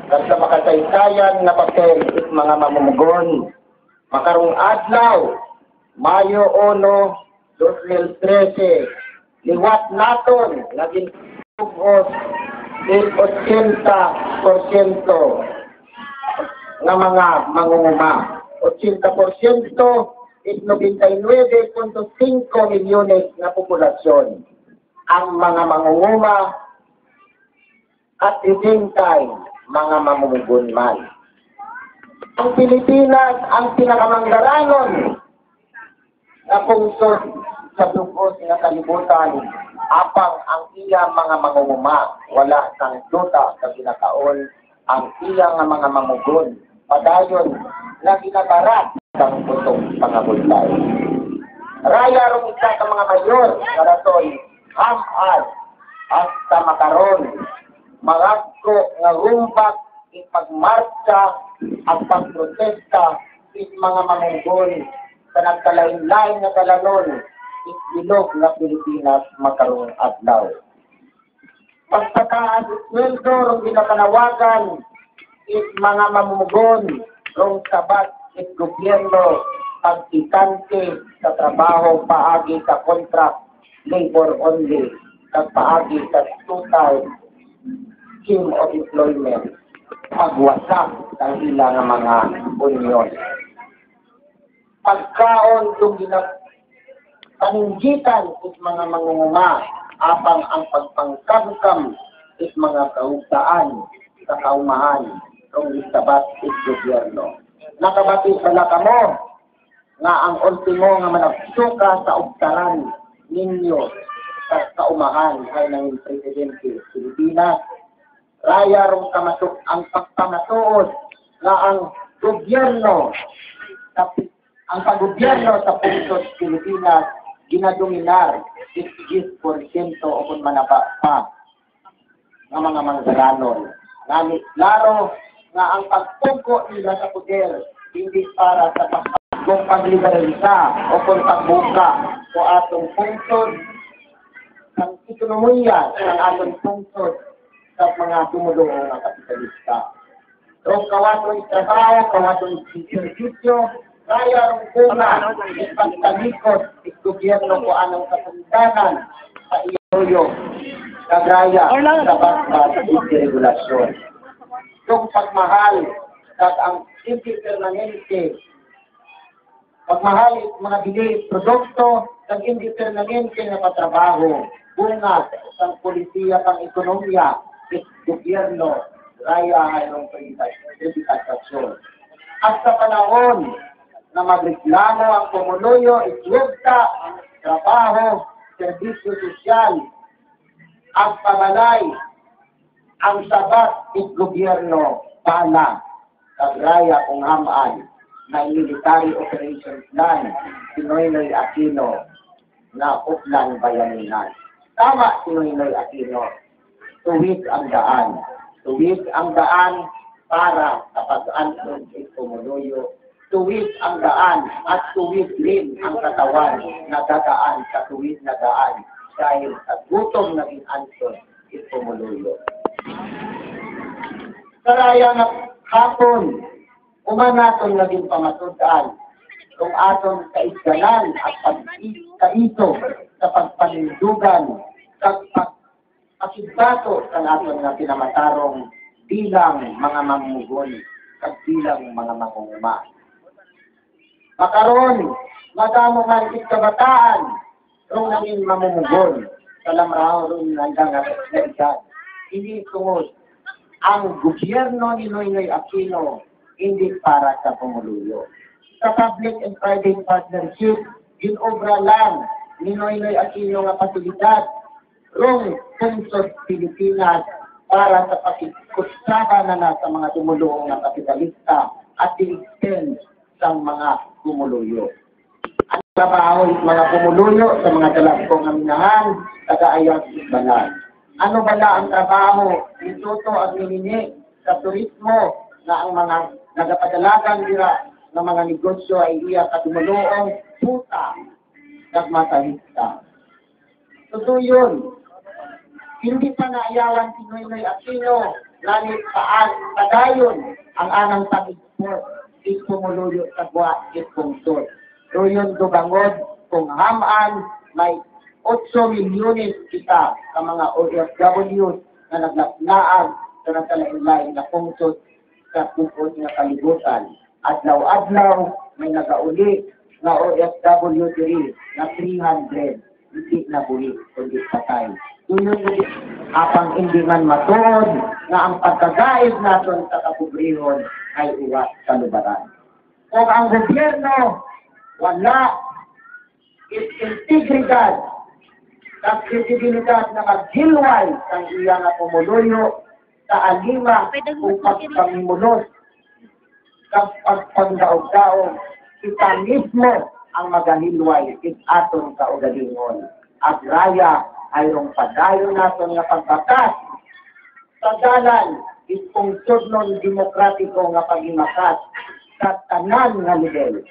kag sa makasaysayan nga papel it mga mamumugon. Makarong adlaw, Mayo 1, 2013, liwat naton naging tugos 80% nga mga mangunguma. 80% is 99.5 milyones na populasyon ang mga mangunguma at the same time mga mamumugon man. Ang Pilipinas ang pinakamanggaranon na pungsod sa dugos nga kalibutan apang ang iya mga mangunguma wala sang duta sa kinakaon ang iya nga mga mamugon padayon na ginabarat sang putong pangabudlay. Raya rong isa ka mga mayor nga rason hamad hasta makaron maradko nga rumbak ipagmarcha at pagprotesta is mga mamunggon sa nagkalain-lain na kalanon isilog na Pilipinas makarong adlaw. Pagpataas sweldo rong ginapanawagan is mga mamumugon rong sabat is gobyerno pagkikante sa trabaho paagi sa contract labor only kag paagi sa total scheme of employment pagwasak ng ilang mga union. Pagkaon yung paninggitan is mga mangunguma apang ang pagpangkamkam is mga kaugtaan sa kaumahan kung isabat is gobyerno. Nakabati sa lakamo nga ang ultimo nga managsuka sa ugtaran ninyo sa kaumahan ay ng Presidente Pilipinas. Raya rong kamasok ang pagpamatuod na ang gobyerno ang paggobyerno sa punsod Pilipinas ginadominar 60% o kung manaba pa ng mga manggaranon. Ngamit klaro nga ang pagtugo nila sa poder hindi para sa pagliberalisa o kung pagbuka o atong punsod ng ekonomiya ng atong punsod sa mga tumulong ng kapitalista. So, kawaton trabaho, kawaton servisyo, kaya rong kuna, ipagtalikod, gobyerno ko anong kasundanan sa iyo, kagraya, sa basta regulasyon. Yung pagmahal, kag ang hindi permanente, pagmahal mga bili, produkto, kag hindi permanente na patrabaho, bunga, sang polisiya, pang ekonomiya, gobyerno, raya ng privatisasyon. At sa panahon na magreklamo ang pumuluyo, islugta, trabaho, serbisyo sosyal, ang pabalay, ang sabat at gobyerno, pala, kagraya kung hamaan, na military operations plan, Noynoy Aquino, na Uplan Bayanihan. Tama si Noynoy Aquino. Tuwid ang daan. Tuwid ang daan para sa pag-antod at pumuluyo. Tuwid ang daan at tuwid din ang katawan na dadaan sa tuwid na daan dahil sa gutom naging antod at pumuluyo. Karaya na hapon, umanaton naging pamatudan kung aton kaisganan at pagkaito sa pagpanindugan sa pagkakidbato sa aton na pinamatarong bilang mga mamumugon at bilang mga mangunguma. Makaron, madamo man kabataan kung naging mamumugon sa lamraw rin hanggang edad. Hindi tungod ang gobyerno ni Noynoy Aquino hindi para sa pumuluyo. Sa public and private partnership, ginobra lang ni Noynoy Aquino nga pasilidad rong punsod Pilipinas para sa pakikutsaba na sa mga tumulong ng kapitalista at i-extend sa mga pumuluyo. Ang trabaho ng mga pumuluyo sa mga dalagkong aminahan, tagaayang isbalan. Ano bala ang trabaho nituto at minini sa turismo na ang mga nagapadalagan nila ng mga negosyo ay iya katumuluong puta at masahista. Totoo yun. Hindi pa naayawan si Noynoy Aquino Nanit paan padayon ang anang tagigpo itpumuluyo sa buwa itpungsod. Doyon dugangod kung haman may 8 milyones kita sa mga OFWs na naglapnaag sa nasalain-lain na pungsod sa tukod nga kalibutan. Adlaw-adlaw may nagauli na OFW diri na 300 hindi na buhi kundi patay. Doon apang hindi man matuod na ang pagkagaib naton sa kapobrehon ay uwat sa lubaran. Kung ang gobyerno wala integridad at kredibilidad na maghilway sa iya nga pumuluyo sa alima kung pagpamimulos sa pagpangdaog-daog, kita mismo ang magahilway it aton kaugalingon. At raya ayrong padayon naton nga pagbatas sa dalan itong sudnon demokratiko nga paghimakas sa tanan nga level.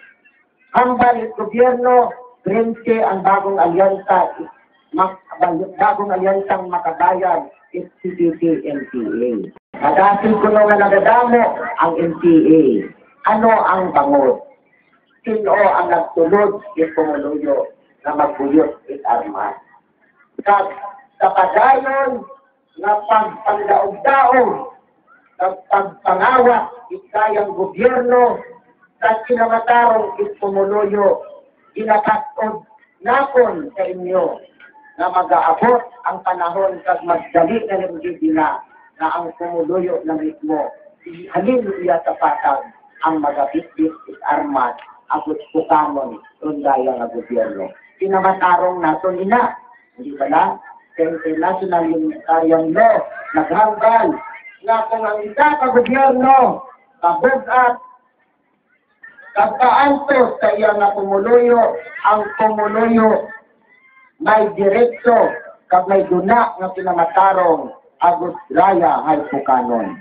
Hambal it gobyerno, Grense ang bagong alyansa, bagong alyansang makabayan, is CPP-MPA. Kadasin ko nga nagadamo ang MPA. Ano ang bangod? Sino ang nagtulod yung pumuluyo na magbuyot it armas? Sa padayon na pagpandaog-daog, sa pagpangawat ikayang gobyerno, sa kinamatarong it pumuluyo, inakatod napon sa inyo na mag-aabot ang panahon kag magdali na nagdidila na ang pumuluyo na mismo halin iya sa patag ang magabitbit at armas abot pukamon rundaya nga gobyerno. Pinamatarong naton ina, hindi ba lang? Sa international humanitarian law, naghanggal na kung ang isa ka gobyerno kabugat kapaantos sa iya nga pumuluyo, ang pumuluyo may diretso kag may duna nga pinamatarong agos raya hay pukanon.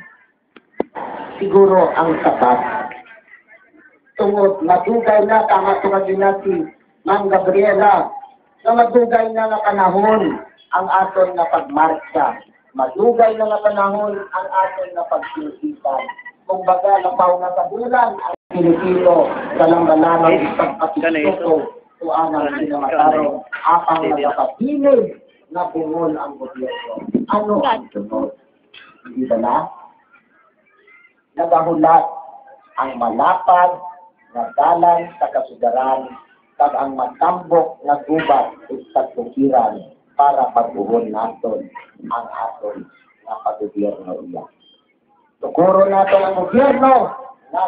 Siguro ang sapat. Tungod madugay na tama tungod na si Ma'am Gabriela na madugay na nga panahon ang aton nga pagmarcha. Madugay na nga panahon ang aton nga pagsilisipan. Kung baga lapaw nga kabulan ang Pilipino sa lambalanang pagpapituto tuan ang pinamatarong apang nagpapinig na bungol ang gobyerno. Ano ang sunod? Hindi ba na? Nagahulat ang malapad na dalan sa kasudaran kag ang matambok na gubat sa tukiran para pagbuhon naton ang aton na paggobyerno iya. Tukuro naton ang gobyerno na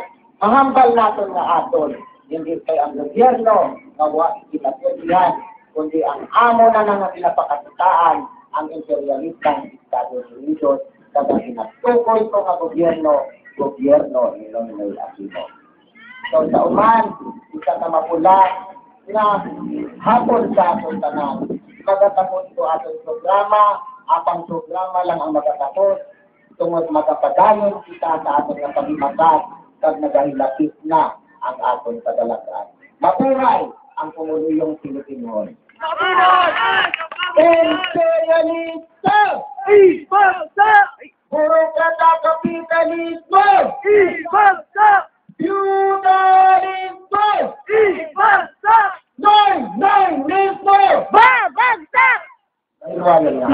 mahambal naton nga aton. Hindi kay ang gobyerno na wa kinapilihan, kundi ang amo na nga pinapakatitaan ang imperialistang Estados Unidos kada pinatukoy ko nga gobyerno ni Noynoy Aquino. So sa uman, isa ka mapula na hapon sa atong tanan. Magatapos ko atong programa, apang programa lang ang magatapos, tungod magapadayon kita sa atong nga paghimagas kag nagahilapit na ang aton kadalagan. Mabuhay ang pumuluyong Pilipinon. Imperialista! Ibasa! Burokrata kapitalismo! Ibasa! Feudalismo! Ibasa! Noy! Noy! Mismo! Babagsak! Ay, wala na.